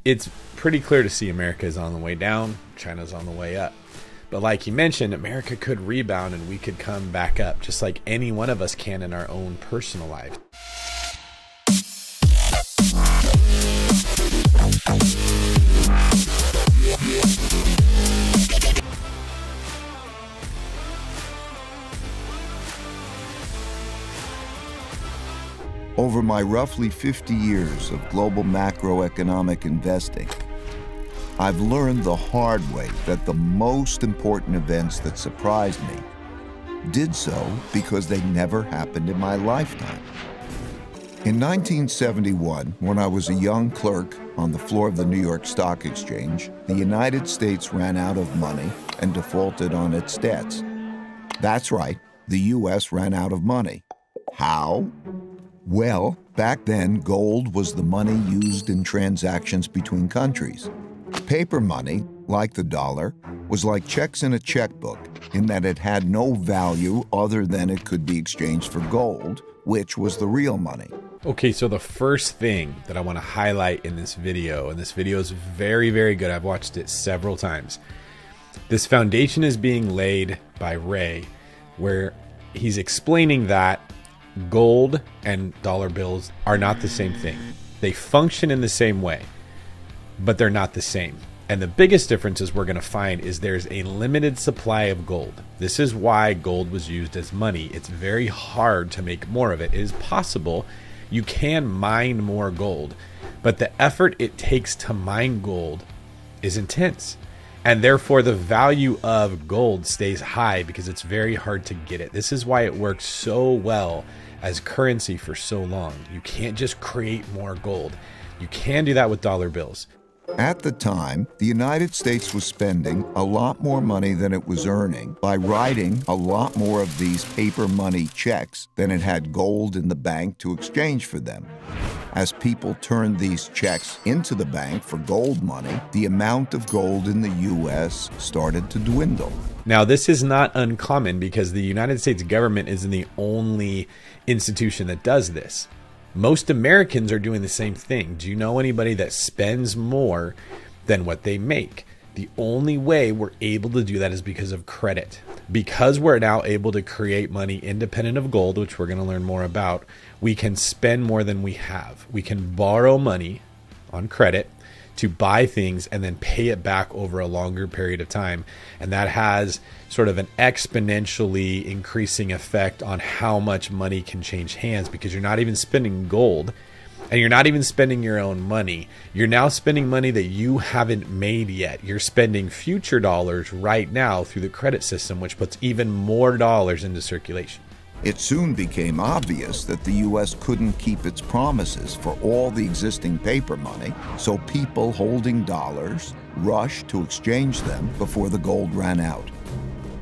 It's pretty clear to see America is on the way down, China's on the way up. But like you mentioned, America could rebound and we could come back up, just like any one of us can in our own personal lives. Over my roughly 50 years of global macroeconomic investing, I've learned the hard way that the most important events that surprised me did so because they never happened in my lifetime. In 1971, when I was a young clerk on the floor of the New York Stock Exchange, the United States ran out of money and defaulted on its debts. That's right, the U.S. ran out of money. How? Well, back then, gold was the money used in transactions between countries. Paper money, like the dollar, was like checks in a checkbook in that it had no value other than it could be exchanged for gold, which was the real money. Okay, so the first thing that I want to highlight in this video, and this video is very, very good. I've watched it several times. This foundation is being laid by Ray, where he's explaining that gold and dollar bills are not the same thing. They function in the same way, but they're not the same. And the biggest difference is we're going to find is there's a limited supply of gold. This is why gold was used as money. It's very hard to make more of it. It is possible. You can mine more gold, but the effort it takes to mine gold is intense. And therefore, the value of gold stays high because it's very hard to get it. This is why it works so well as currency for so long. You can't just create more gold. You can do that with dollar bills. At the time, the United States was spending a lot more money than it was earning by writing a lot more of these paper money checks than it had gold in the bank to exchange for them. As people turned these checks into the bank for gold money, the amount of gold in the U.S. started to dwindle. Now, this is not uncommon because the United States government isn't the only institution that does this. Most Americans are doing the same thing. Do you know anybody that spends more than what they make? The only way we're able to do that is because of credit. Because we're now able to create money independent of gold, which we're going to learn more about, we can spend more than we have. We can borrow money on credit to buy things and then pay it back over a longer period of time. And that has sort of an exponentially increasing effect on how much money can change hands, because you're not even spending gold and you're not even spending your own money. You're now spending money that you haven't made yet. You're spending future dollars right now through the credit system, which puts even more dollars into circulation. It soon became obvious that the U.S. couldn't keep its promises for all the existing paper money, so people holding dollars rushed to exchange them before the gold ran out.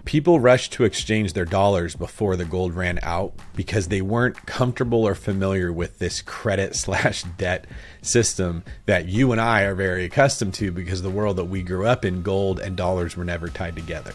People rushed to exchange their dollars before the gold ran out because they weren't comfortable or familiar with this credit/debt system that you and I are very accustomed to, because the world that we grew up in, gold and dollars were never tied together.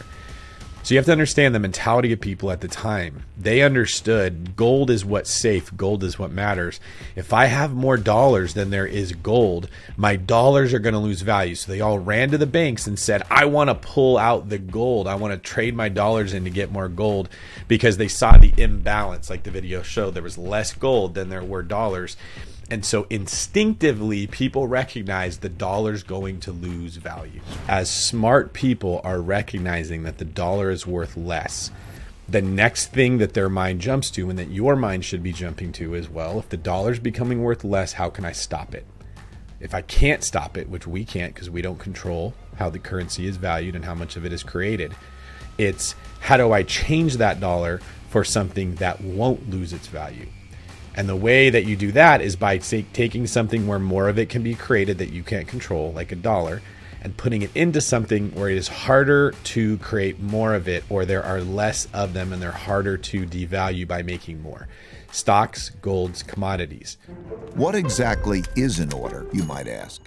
So you have to understand the mentality of people at the time. They understood gold is what's safe. Gold is what matters. If I have more dollars than there is gold, my dollars are going to lose value. So they all ran to the banks and said, I want to pull out the gold. I want to trade my dollars in to get more gold, because they saw the imbalance. Like the video showed, there was less gold than there were dollars. And so instinctively, people recognize the dollar's going to lose value. As smart people are recognizing that the dollar is worth less, the next thing that their mind jumps to, and that your mind should be jumping to as well, if the dollar's becoming worth less, how can I stop it? If I can't stop it, which we can't because we don't control how the currency is valued and how much of it is created, it's how do I change that dollar for something that won't lose its value? And the way that you do that is by taking something where more of it can be created that you can't control, like a dollar, and putting it into something where it is harder to create more of it, or there are less of them and they're harder to devalue by making more. Stocks, golds, commodities. What exactly is an order, you might ask?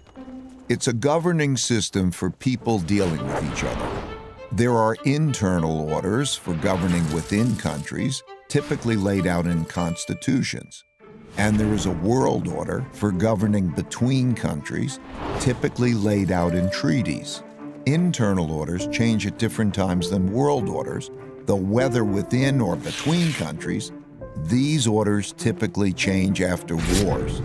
It's a governing system for people dealing with each other. There are internal orders for governing within countries, typically laid out in constitutions. And there is a world order for governing between countries, typically laid out in treaties. Internal orders change at different times than world orders, though whether within or between countries, these orders typically change after wars.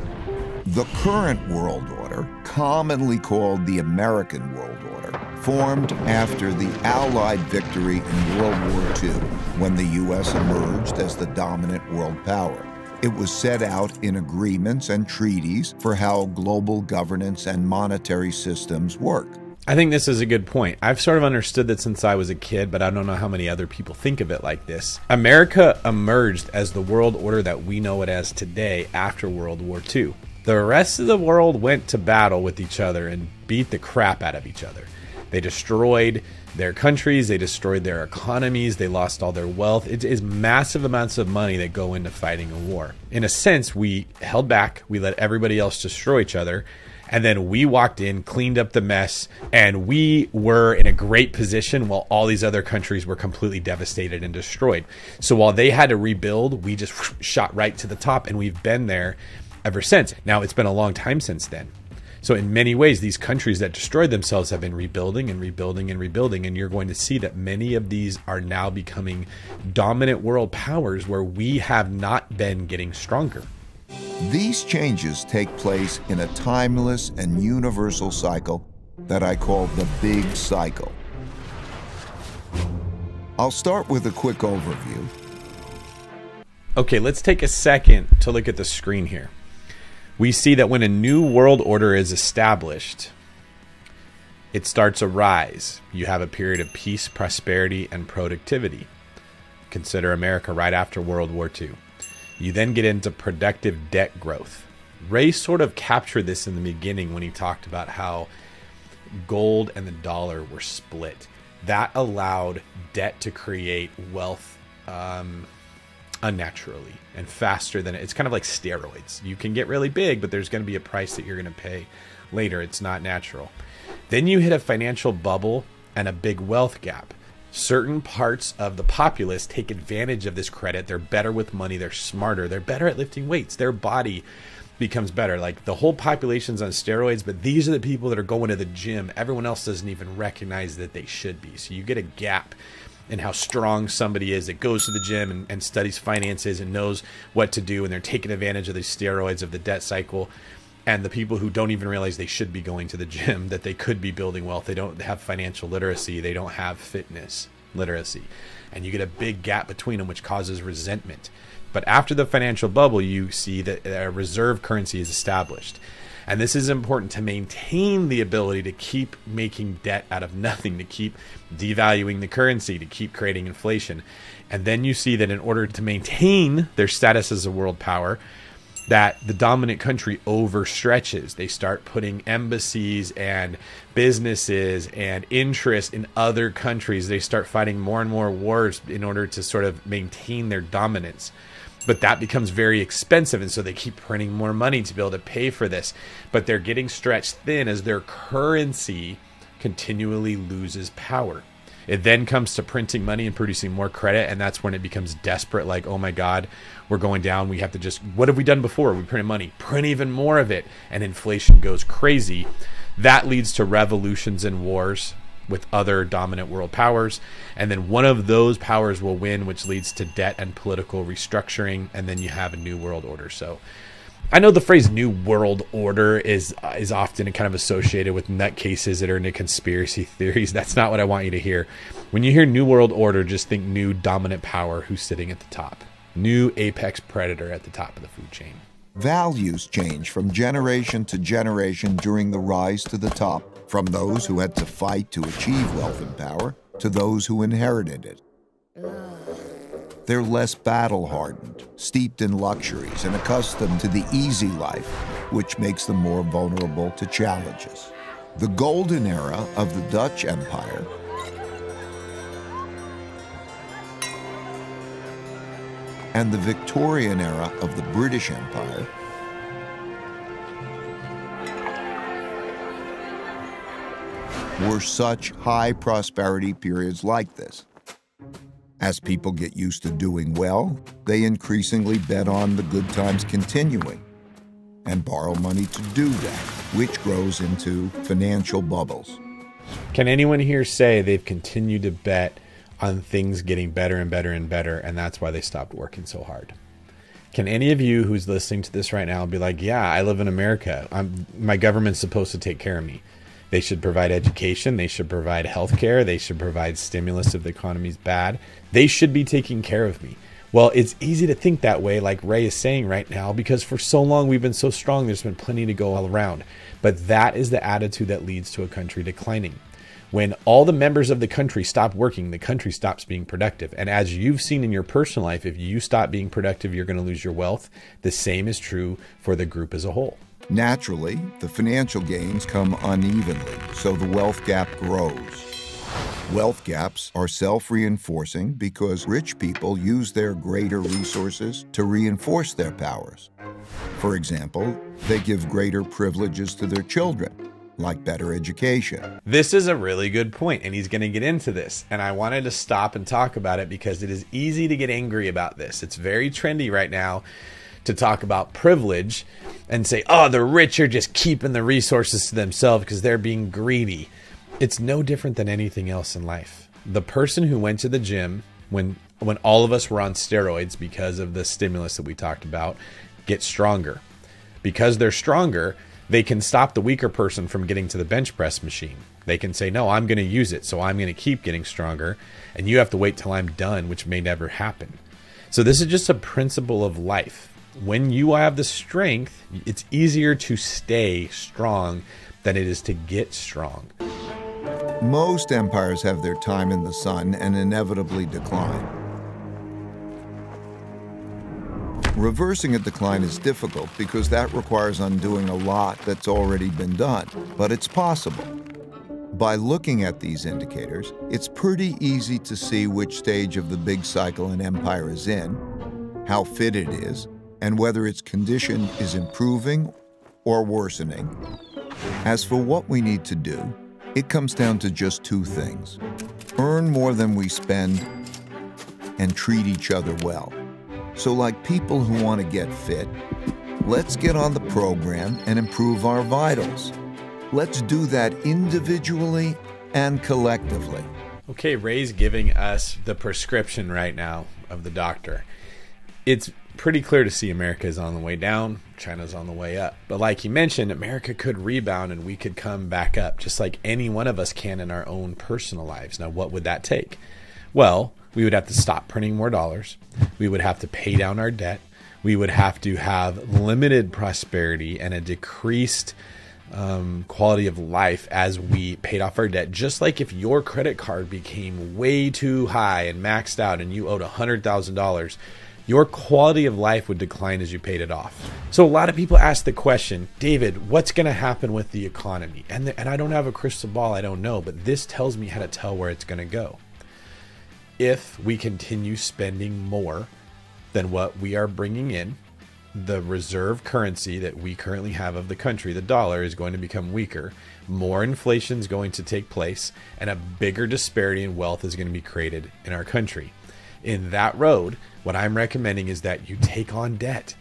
The current world order, commonly called the American World Order, formed after the Allied victory in World War II, when the U.S. emerged as the dominant world power. It was set out in agreements and treaties for how global governance and monetary systems work. I think this is a good point. I've sort of understood that since I was a kid, but I don't know how many other people think of it like this. America emerged as the world order that we know it as today after World War II. The rest of the world went to battle with each other and beat the crap out of each other. They destroyed their countries, they destroyed their economies, they lost all their wealth. It is massive amounts of money that go into fighting a war. In a sense, we held back, we let everybody else destroy each other, and then we walked in, cleaned up the mess, and we were in a great position while all these other countries were completely devastated and destroyed. So while they had to rebuild, we just shot right to the top, and we've been there ever since. Now, it's been a long time since then. So in many ways, these countries that destroyed themselves have been rebuilding and rebuilding and rebuilding. And you're going to see that many of these are now becoming dominant world powers where we have not been getting stronger. These changes take place in a timeless and universal cycle that I call the big cycle. I'll start with a quick overview. Okay, let's take a second to look at the screen here. We see that when a new world order is established, it starts a rise. You have a period of peace, prosperity, and productivity. Consider America right after World War II. You then get into productive debt growth. Ray sort of captured this in the beginning when he talked about how gold and the dollar were split. That allowed debt to create wealth unnaturally and faster than it's kind of like steroids. You can get really big, but there's going to be a price that you're going to pay later. It's not natural. Then you hit a financial bubble and a big wealth gap. Certain parts of the populace take advantage of this credit. They're better with money. They're smarter. They're better at lifting weights. Their body becomes better. Like the whole population's on steroids, but these are the people that are going to the gym. Everyone else doesn't even recognize that they should be. So you get a gap in how strong somebody is that goes to the gym and studies finances and knows what to do, and they're taking advantage of these steroids of the debt cycle. And the people who don't even realize they should be going to the gym, that they could be building wealth, they don't have financial literacy, they don't have fitness literacy. And you get a big gap between them, which causes resentment. But after the financial bubble, you see that a reserve currency is established. And this is important to maintain the ability to keep making debt out of nothing, to keep devaluing the currency, to keep creating inflation. And then you see that in order to maintain their status as a world power, that the dominant country overstretches. They start putting embassies and businesses and interest in other countries. They start fighting more and more wars in order to sort of maintain their dominance. But that becomes very expensive, and so they keep printing more money to be able to pay for this. But they're getting stretched thin as their currency continually loses power. It then comes to printing money and producing more credit, and that's when it becomes desperate, like, oh my God, we're going down. We have to just, what have we done before? We printed money, print even more of it, and inflation goes crazy. That leads to revolutions and wars with other dominant world powers, and then one of those powers will win, which leads to debt and political restructuring, and then you have a new world order. So I know the phrase new world order is often kind of associated with nutcases that are into conspiracy theories. That's not what I want you to hear. When you hear new world order, just think new dominant power who's sitting at the top, new apex predator at the top of the food chain. Values change from generation to generation during the rise to the top, from those who had to fight to achieve wealth and power to those who inherited it. They're less battle-hardened, steeped in luxuries, and accustomed to the easy life, which makes them more vulnerable to challenges. The golden era of the Dutch Empire and the Victorian era of the British Empire were such high prosperity periods like this. As people get used to doing well, they increasingly bet on the good times continuing and borrow money to do that, which grows into financial bubbles. Can anyone here say they've continued to bet on things getting better and better and better, and that's why they stopped working so hard? Can any of you who's listening to this right now be like, yeah, I live in America. My government's supposed to take care of me. They should provide education. They should provide health care. They should provide stimulus if the economy's bad. They should be taking care of me. Well, it's easy to think that way, like Ray is saying right now, because for so long we've been so strong, there's been plenty to go all around. But that is the attitude that leads to a country declining. When all the members of the country stop working, the country stops being productive. And as you've seen in your personal life, if you stop being productive, you're going to lose your wealth. The same is true for the group as a whole. Naturally, the financial gains come unevenly, so the wealth gap grows. Wealth gaps are self-reinforcing because rich people use their greater resources to reinforce their powers. For example, they give greater privileges to their children, like better education. This is a really good point, and he's going to get into this. And I wanted to stop and talk about it because it is easy to get angry about this. It's very trendy right now to talk about privilege and say, oh, the rich are just keeping the resources to themselves because they're being greedy. It's no different than anything else in life. The person who went to the gym when all of us were on steroids because of the stimulus that we talked about gets stronger. Because they're stronger, they can stop the weaker person from getting to the bench press machine. They can say, no, I'm going to use it, so I'm going to keep getting stronger, and you have to wait till I'm done, which may never happen. So this is just a principle of life. When you have the strength, it's easier to stay strong than it is to get strong. Most empires have their time in the sun and inevitably decline. Reversing a decline is difficult because that requires undoing a lot that's already been done, but it's possible. By looking at these indicators, it's pretty easy to see which stage of the big cycle an empire is in, how fit it is, and whether its condition is improving or worsening. As for what we need to do, it comes down to just two things: earn more than we spend and treat each other well. So like people who want to get fit, let's get on the program and improve our vitals. Let's do that individually and collectively. Okay, Ray's giving us the prescription right now of the doctor. It's pretty clear to see America is on the way down, China's on the way up. But like he mentioned, America could rebound and we could come back up, just like any one of us can in our own personal lives. Now, what would that take? Well, we would have to stop printing more dollars. We would have to pay down our debt. We would have to have limited prosperity and a decreased quality of life as we paid off our debt. Just like if your credit card became way too high and maxed out and you owed $100,000, your quality of life would decline as you paid it off. So a lot of people ask the question, David, what's going to happen with the economy? And I don't have a crystal ball, I don't know, but this tells me how to tell where it's going to go. If we continue spending more than what we are bringing in, the reserve currency that we currently have of the country, the dollar, is going to become weaker. More inflation is going to take place, and a bigger disparity in wealth is going to be created in our country. In that road, what I'm recommending is that you take on debt.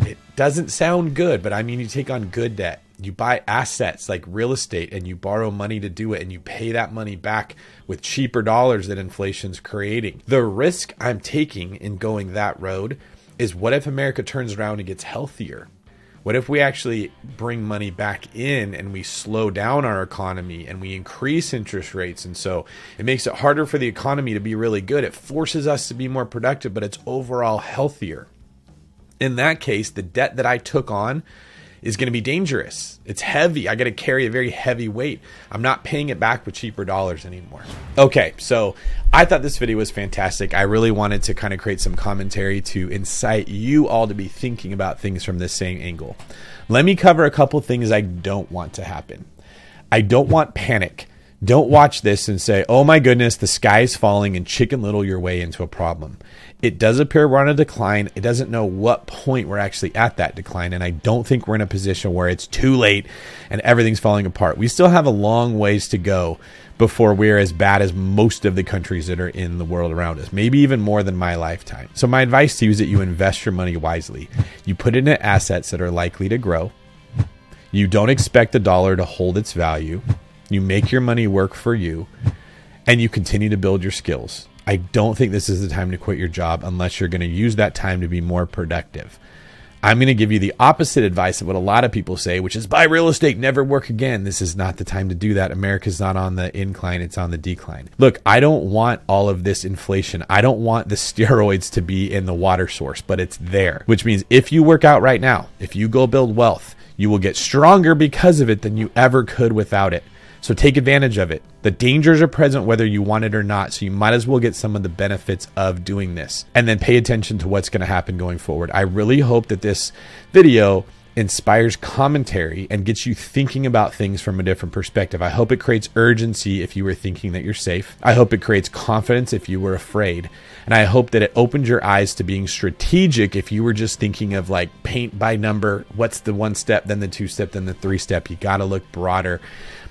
It doesn't sound good, but I mean, you take on good debt. You buy assets like real estate and you borrow money to do it, and you pay that money back with cheaper dollars that inflation's creating. The risk I'm taking in going that road is, what if America turns around and gets healthier? What if we actually bring money back in and we slow down our economy and we increase interest rates? And so it makes it harder for the economy to be really good. It forces us to be more productive, but it's overall healthier. In that case, the debt that I took on is going to be dangerous. It's heavy. I got to carry a very heavy weight. I'm not paying it back with cheaper dollars anymore. Okay, so I thought this video was fantastic. I really wanted to kind of create some commentary to incite you all to be thinking about things from this same angle. Let me cover a couple things I don't want to happen. I don't want panic Don't watch this and say, oh my goodness, the sky is falling, and Chicken Little your way into a problem. It does appear we're on a decline. It doesn't know what point we're actually at that decline. And I don't think we're in a position where it's too late and everything's falling apart. We still have a long ways to go before we're as bad as most of the countries that are in the world around us, maybe even more than my lifetime. So my advice to you is that you invest your money wisely. You put it in assets that are likely to grow. You don't expect the dollar to hold its value. You make your money work for you, and you continue to build your skills. I don't think this is the time to quit your job unless you're going to use that time to be more productive. I'm going to give you the opposite advice of what a lot of people say, which is buy real estate, never work again. This is not the time to do that. America's not on the incline, it's on the decline. Look, I don't want all of this inflation. I don't want the steroids to be in the water source, but it's there, which means if you work out right now, if you go build wealth, you will get stronger because of it than you ever could without it. So take advantage of it. The dangers are present whether you want it or not, so you might as well get some of the benefits of doing this. And then pay attention to what's going to happen going forward. I really hope that this video inspires commentary and gets you thinking about things from a different perspective. I hope it creates urgency if you were thinking that you're safe. I hope it creates confidence if you were afraid. And I hope that it opens your eyes to being strategic if you were just thinking of like paint by number. What's the 1 step, then the 2 step, then the 3 step? You got to look broader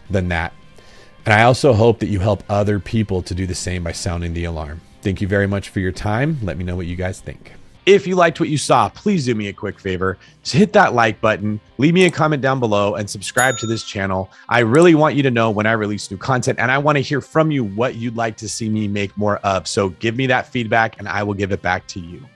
than that. And I also hope that you help other people to do the same by sounding the alarm. Thank you very much for your time. Let me know what you guys think. If you liked what you saw, please do me a quick favor. Just hit that like button, leave me a comment down below, and subscribe to this channel. I really want you to know when I release new content, and I want to hear from you what you'd like to see me make more of. So give me that feedback and I will give it back to you.